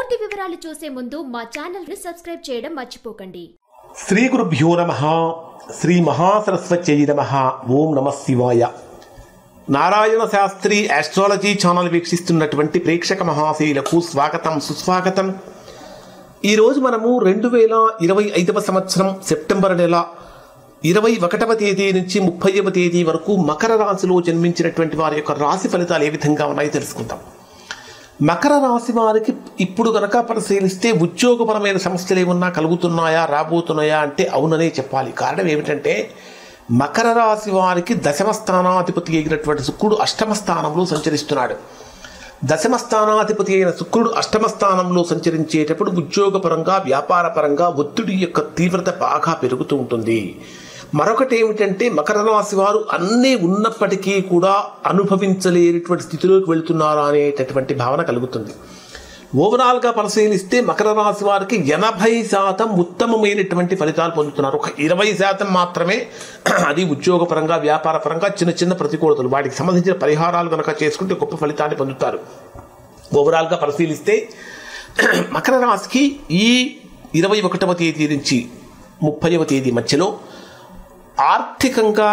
పూర్తి వివరాలు చూసే ముందు మా ఛానల్ ని సబ్స్క్రైబ్ చేయడం మర్చిపోకండి. శ్రీ గురుభ్యో నమః. శ్రీ మహాసరస్వత్యై నమః. ఓం నమః శివాయ. నారాయణ శాస్త్రి ఆస్ట్రాలజీ ఛానల్ వీక్షిస్తున్నటువంటి ప్రేక్షక మహాశయులకు స్వాగతం, సుస్వాగతం. ఈరోజు మనము 2025 సంవత్సరం సెప్టెంబర్ నెల 21వ తేదీ నుంచి 30వ తేదీ వరకు మకర రాశిలో జన్మించినటువంటి వారి యొక్క రాశి ఫలితాలు ఏ విధంగా ఉన్నాయో తెలుసుకుందాం. మకర రాశి వారికి ఇప్పుడు కనుక పరిశీలిస్తే ఉద్యోగపరమైన సమస్యలు ఏమన్నా కలుగుతున్నాయా, రాబోతున్నాయా అంటే అవుననే చెప్పాలి. కారణం ఏమిటంటే మకర రాశి వారికి దశమ స్థానాధిపతి అయినటువంటి శుక్రుడు అష్టమ స్థానంలో సంచరిస్తున్నాడు. దశమ స్థానాధిపతి అయిన శుక్రుడు అష్టమ స్థానంలో సంచరించేటప్పుడు ఉద్యోగపరంగా, వ్యాపారపరంగా ఒత్తిడి యొక్క తీవ్రత బాగా పెరుగుతూ ఉంటుంది. మరొకటి ఏమిటంటే మకర రాశి వారు అన్నీ ఉన్నప్పటికీ కూడా అనుభవించలేనటువంటి స్థితిలోకి వెళుతున్నారా అనేటటువంటి భావన కలుగుతుంది. ఓవరాల్గా పరిశీలిస్తే మకర రాశి వారికి 80% ఉత్తమమైనటువంటి ఫలితాలు పొందుతున్నారు. ఒక 20% మాత్రమే అది ఉద్యోగపరంగా, వ్యాపారపరంగా చిన్న చిన్న ప్రతికూలతలు, వాటికి సంబంధించిన పరిహారాలు కనుక చేసుకుంటే గొప్ప ఫలితాన్ని పొందుతారు. ఓవరాల్గా పరిశీలిస్తే మకర రాశికి ఈ 21వ తేదీ నుంచి 30వ తేదీ మధ్యలో ఆర్థికంగా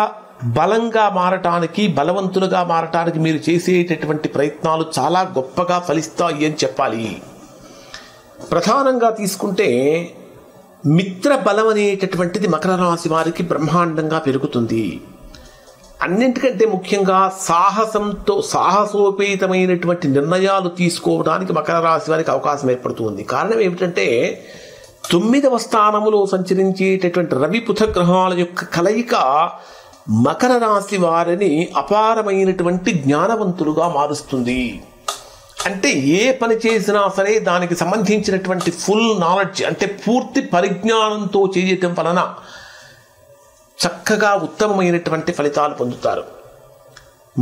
బలంగా మారటానికి, బలవంతులుగా మారటానికి మీరు చేసేటటువంటి ప్రయత్నాలు చాలా గొప్పగా ఫలిస్తాయి అని చెప్పాలి. ప్రధానంగా తీసుకుంటే మిత్ర బలం అనేటటువంటిది మకర రాశి వారికి బ్రహ్మాండంగా పెరుగుతుంది. అన్నింటికంటే ముఖ్యంగా సాహసోపేతమైనటువంటి నిర్ణయాలు తీసుకోవడానికి మకర రాశి వారికి అవకాశం ఏర్పడుతుంది. కారణం ఏమిటంటే 9వ స్థానములో సంచరించేటటువంటి రవి బుధ గ్రహాల యొక్క కలయిక మకర రాశి వారిని అపారమైనటువంటి జ్ఞానవంతులుగా మారుస్తుంది. అంటే ఏ పని చేసినా సరే దానికి సంబంధించినటువంటి ఫుల్ నాలెడ్జ్, అంటే పూర్తి పరిజ్ఞానంతో చేయటం వలన చక్కగా ఉత్తమమైనటువంటి ఫలితాలు పొందుతారు.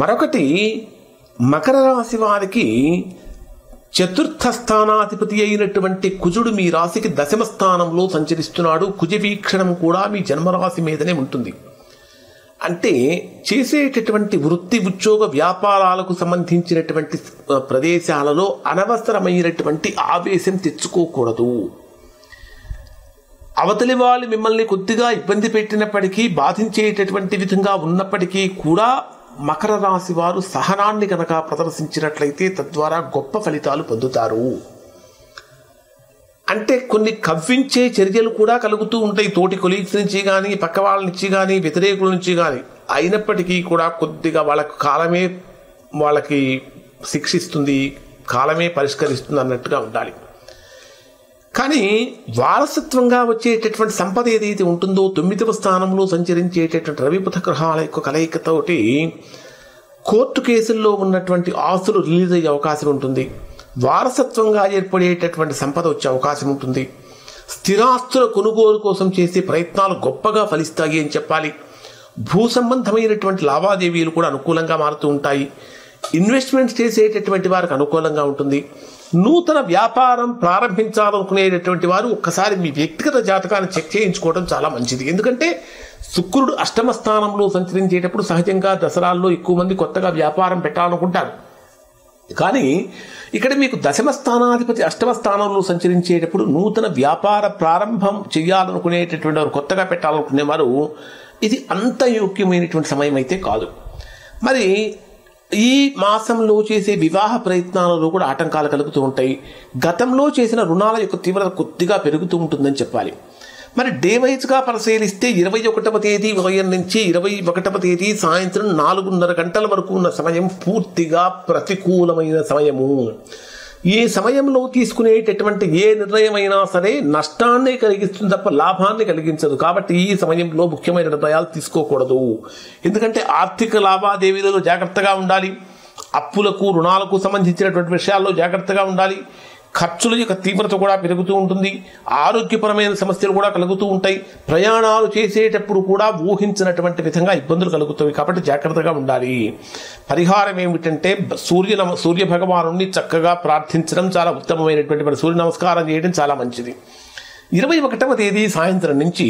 మరొకటి మకర రాశి వారికి చతుర్థ స్థానాధిపతి అయినటువంటి కుజుడు మీ రాశికి దశమ స్థానంలో సంచరిస్తున్నాడు. కుజ వీక్షణం కూడా మీ జన్మరాశి మీదనే ఉంటుంది. అంటే చేసేటటువంటి వృత్తి, ఉద్యోగ, వ్యాపారాలకు సంబంధించినటువంటి ప్రదేశాలలో అనవసరమైనటువంటి ఆవేశం తెచ్చుకోకూడదు. అవతలి వాళ్ళు మిమ్మల్ని కొద్దిగా ఇబ్బంది పెట్టినప్పటికీ, బాధించేటటువంటి విధంగా ఉన్నప్పటికీ కూడా మకర రాశి వారు సహనాన్ని కనుక ప్రదర్శించినట్లయితే తద్వారా గొప్ప ఫలితాలు పొందుతారు. అంటే కొన్ని కవ్వించే చర్యలు కూడా కలుగుతూ ఉంటాయి, తోటి కొలీగ్స్ నుంచి కానీ, పక్క వాళ్ళ నుంచి కానీ, వ్యతిరేకుల నుంచి కానీ. అయినప్పటికీ కూడా కొద్దిగా కాలమే వాళ్ళకి శిక్షిస్తుంది, కాలమే పరిష్కరిస్తుంది అన్నట్టుగా ఉండాలి. కానీ వారసత్వంగా వచ్చేటటువంటి సంపద ఏదైతే ఉంటుందో 9వ స్థానంలో సంచరించేటటువంటి రవి బుధ గ్రహాల యొక్క కలయికతోటి కోర్టు కేసుల్లో ఉన్నటువంటి ఆస్తులు రిలీజ్ అయ్యే అవకాశం ఉంటుంది. వారసత్వంగా ఏర్పడేటటువంటి సంపద వచ్చే అవకాశం ఉంటుంది. స్థిరాస్తుల కొనుగోలు కోసం చేసే ప్రయత్నాలు గొప్పగా ఫలిస్తాయి అని చెప్పాలి. భూ సంబంధమైనటువంటి లావాదేవీలు కూడా అనుకూలంగా మారుతూ ఉంటాయి. ఇన్వెస్ట్మెంట్స్ చేసేటటువంటి వారికి అనుకూలంగా ఉంటుంది. నూతన వ్యాపారం ప్రారంభించాలనుకునేటటువంటి వారు ఒక్కసారి మీ వ్యక్తిగత జాతకాన్ని చెక్ చేయించుకోవడం చాలా మంచిది. ఎందుకంటే శుక్రుడు అష్టమ స్థానంలో సంచరించేటప్పుడు సహజంగా దసరాల్లో ఎక్కువ మంది కొత్తగా వ్యాపారం పెట్టాలనుకుంటారు. కానీ ఇక్కడ మీకు దశమ స్థానాధిపతి అష్టమ స్థానంలో సంచరించేటప్పుడు నూతన వ్యాపార ప్రారంభం చేయాలనుకునేటటువంటి వారు, కొత్తగా పెట్టాలనుకునేవారు ఇది అంత యోగ్యమైనటువంటి సమయం అయితే కాదు. మరి ఈ మాసంలో చేసే వివాహ ప్రయత్నాలలో కూడా ఆటంకాలు కలుగుతూ ఉంటాయి. గతంలో చేసిన రుణాల యొక్క తీవ్రత కొద్దిగా పెరుగుతూ ఉంటుందని చెప్పాలి. మరి డే వైజ్గా పరిశీలిస్తే 21వ తేదీ ఉదయం నుంచి 21వ తేదీ సాయంత్రం 4:30 గంటల వరకు ఉన్న సమయం పూర్తిగా ప్రతికూలమైన సమయము. ఈ సమయంలో తీసుకునేటటువంటి ఏ నిర్ణయమైనా సరే నష్టాన్ని కలిగిస్తుంది తప్ప లాభాన్ని కలిగించదు. కాబట్టి ఈ సమయంలో ముఖ్యమైన నిర్ణయాలు తీసుకోకూడదు. ఎందుకంటే ఆర్థిక లావాదేవీలలో జాగ్రత్తగా ఉండాలి. అప్పులకు, రుణాలకు సంబంధించినటువంటి విషయాల్లో జాగ్రత్తగా ఉండాలి. ఖర్చుల యొక్క తీవ్రత కూడా పెరుగుతూ ఉంటుంది. ఆరోగ్యపరమైన సమస్యలు కూడా కలుగుతూ ఉంటాయి. ప్రయాణాలు చేసేటప్పుడు కూడా ఊహించినటువంటి విధంగా ఇబ్బందులు కలుగుతాయి. కాబట్టి జాగ్రత్తగా ఉండాలి. పరిహారం ఏమిటంటే సూర్య భగవానుని చక్కగా ప్రార్థించడం చాలా ఉత్తమమైనటువంటి, సూర్య నమస్కారం చేయడం చాలా మంచిది. 21వ తేదీ సాయంత్రం నుంచి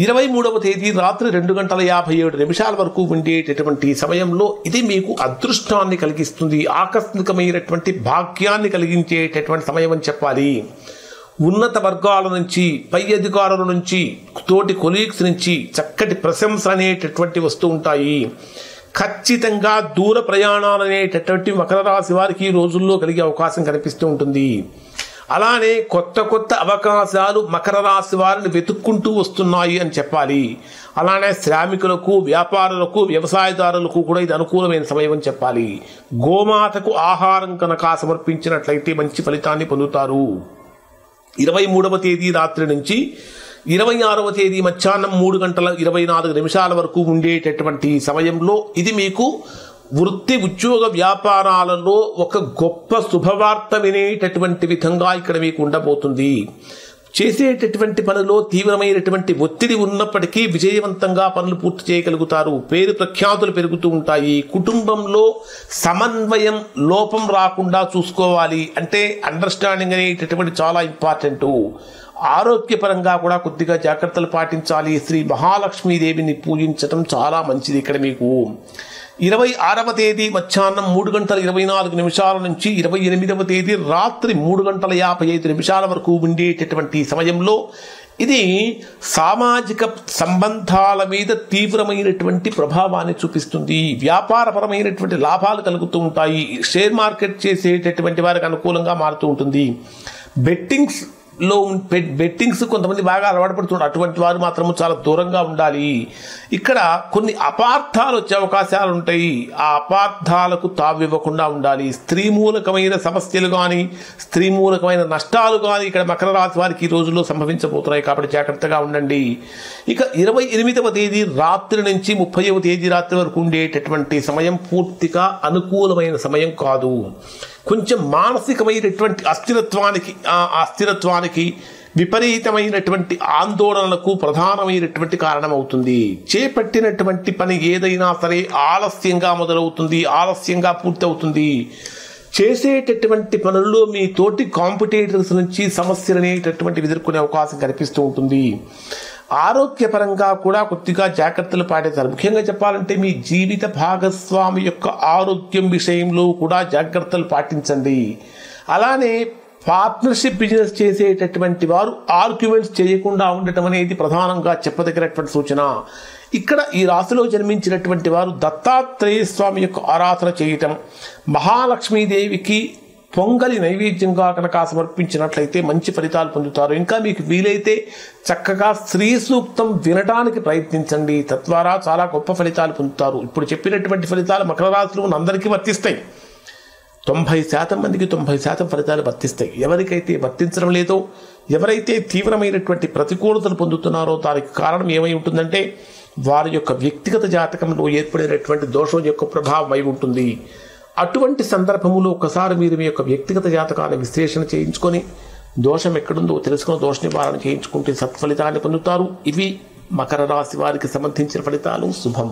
23వ తేదీ రాత్రి 2:57 వరకు ఉండేటటువంటి సమయంలో ఇది మీకు అదృష్టాన్ని కలిగిస్తుంది, ఆకస్మికమైనటువంటి భాగ్యాన్ని కలిగించేటటువంటి సమయం అని చెప్పాలి. ఉన్నత వర్గాల నుంచి, పై అధికారుల నుంచి, తోటి కొలీగ్స్ నుంచి చక్కటి ప్రశంసలు అనేటటువంటి వస్తూ ఉంటాయి. ఖచ్చితంగా దూర ప్రయాణాలు అనేటటువంటి మకర రాశి వారికి ఈ రోజుల్లో కలిగే అవకాశం కనిపిస్తూ ఉంటుంది. అలానే కొత్త కొత్త అవకాశాలు మకర రాశి వారిని వెతుక్కుంటూ వస్తున్నాయి అని చెప్పాలి. అలానే శ్రామికులకు, వ్యాపారులకు, వ్యవసాయదారులకు కూడా ఇది అనుకూలమైన సమయం అని చెప్పాలి. గోమాతకు ఆహారం కనుక సమర్పించినట్లయితే మంచి ఫలితాన్ని పొందుతారు. 23వ తేదీ రాత్రి నుంచి 26వ తేదీ మధ్యాహ్నం 3:24 వరకు ఉండేటటువంటి సమయంలో ఇది మీకు వృత్తి, ఉద్యోగ, వ్యాపారాలలో ఒక గొప్ప శుభవార్త వినేటటువంటి విధంగా ఇక్కడ మీకు ఉండబోతుంది. చేసేటటువంటి పనిలో తీవ్రమైనటువంటి ఒత్తిడి ఉన్నప్పటికీ విజయవంతంగా పనులు పూర్తి చేయగలుగుతారు. పేరు ప్రఖ్యాతులు పెరుగుతూ ఉంటాయి. కుటుంబంలో సమన్వయం లోపం రాకుండా చూసుకోవాలి. అంటే అండర్స్టాండింగ్ అనేటటువంటి చాలా ఇంపార్టెంట్. ఆరోగ్యపరంగా కూడా కొద్దిగా జాగ్రత్తలు పాటించాలి. శ్రీ మహాలక్ష్మీదేవిని పూజించడం చాలా మంచిది. ఇక్కడ మీకు 26వ తేదీ మధ్యాహ్నం 3:24 నుంచి 28వ తేదీ రాత్రి 3:55 వరకు ఉండేటటువంటి సమయంలో ఇది సామాజిక సంబంధాల మీద తీవ్రమైనటువంటి ప్రభావాన్ని చూపిస్తుంది. వ్యాపారపరమైనటువంటి లాభాలు కలుగుతూ ఉంటాయి. షేర్ మార్కెట్ చేసేటటువంటి వారికి అనుకూలంగా మారుతూ ఉంటుంది. బెట్టింగ్స్ కొంతమంది బాగా అలవాటు పడుతుంటారు. అటువంటి వారు మాత్రము చాలా దూరంగా ఉండాలి. ఇక్కడ కొన్ని అపార్థాలు వచ్చే అవకాశాలు ఉంటాయి. ఆ అపార్థాలకు తావివ్వకుండా ఉండాలి. స్త్రీ మూలకమైన సమస్యలు కానీ, స్త్రీ మూలకమైన నష్టాలు కానీ ఇక్కడ మకర రాశి వారికి ఈ రోజుల్లో సంభవించబోతున్నాయి. కాబట్టి జాగ్రత్తగా ఉండండి. ఇక 28వ తేదీ రాత్రి నుంచి 30వ తేదీ రాత్రి వరకు ఉండేటటువంటి సమయం పూర్తిగా అనుకూలమైన సమయం కాదు. కొంచెం మానసికమైనటువంటి అస్థిరత్వానికి విపరీతమైనటువంటి ఆందోళనలకు ప్రధానమైనటువంటి కారణమవుతుంది. చేపట్టినటువంటి పని ఏదైనా సరే ఆలస్యంగా మొదలవుతుంది, ఆలస్యంగా పూర్తవుతుంది. చేసేటటువంటి పనుల్లో మీ తోటి కాంపిటేటర్స్ నుంచి సమస్యలు అనేటటువంటి ఎదుర్కొనే అవకాశం కనిపిస్తూ ఉంటుంది. ఆరోగ్యపరంగా కూడా కొద్దిగా జాగ్రత్తలు పాటించాలి. ముఖ్యంగా చెప్పాలంటే మీ జీవిత భాగస్వామి యొక్క ఆరోగ్యం విషయంలో కూడా జాగ్రత్తలు పాటించండి. అలానే పార్ట్నర్షిప్ బిజినెస్ చేసేటటువంటి వారు ఆర్గ్యుమెంట్స్ చేయకుండా ఉండటం అనేది ప్రధానంగా చెప్పదగినటువంటి సూచన. ఇక్కడ ఈ రాశిలో జన్మించినటువంటి వారు దత్తాత్రేయ స్వామి యొక్క ఆరాధన చేయటం, మహాలక్ష్మీదేవికి పొంగలి నైవేద్యంగా కనుక సమర్పించినట్లయితే మంచి ఫలితాలు పొందుతారు. ఇంకా మీకు వీలైతే చక్కగా శ్రీ సూక్తం వినటానికి ప్రయత్నించండి. తద్వారా చాలా గొప్ప ఫలితాలు పొందుతారు. ఇప్పుడు చెప్పినటువంటి ఫలితాలు మకర రాశిలో అందరికీ వర్తిస్తాయి. 90% మందికి 90% ఫలితాలు వర్తిస్తాయి. ఎవరికైతే వర్తించడం లేదో, ఎవరైతే తీవ్రమైనటువంటి ప్రతికూలతలు పొందుతున్నారో దానికి కారణం ఏమై ఉంటుందంటే వారి యొక్క వ్యక్తిగత జాతకంలో ఏర్పడినటువంటి దోషం యొక్క ప్రభావం అయి ఉంటుంది. అటువంటి సందర్భంలో ఒకసారి మీరు మీ యొక్క వ్యక్తిగత జాతకాన్ని విశ్లేషణ చేయించుకొని దోషం ఎక్కడుందో తెలుసుకుని దోష నివారణ చేయించుకుంటే సత్ఫలితాన్ని పొందుతారు. ఇవి మకర రాశి వారికి సంబంధించిన ఫలితాలు. శుభం.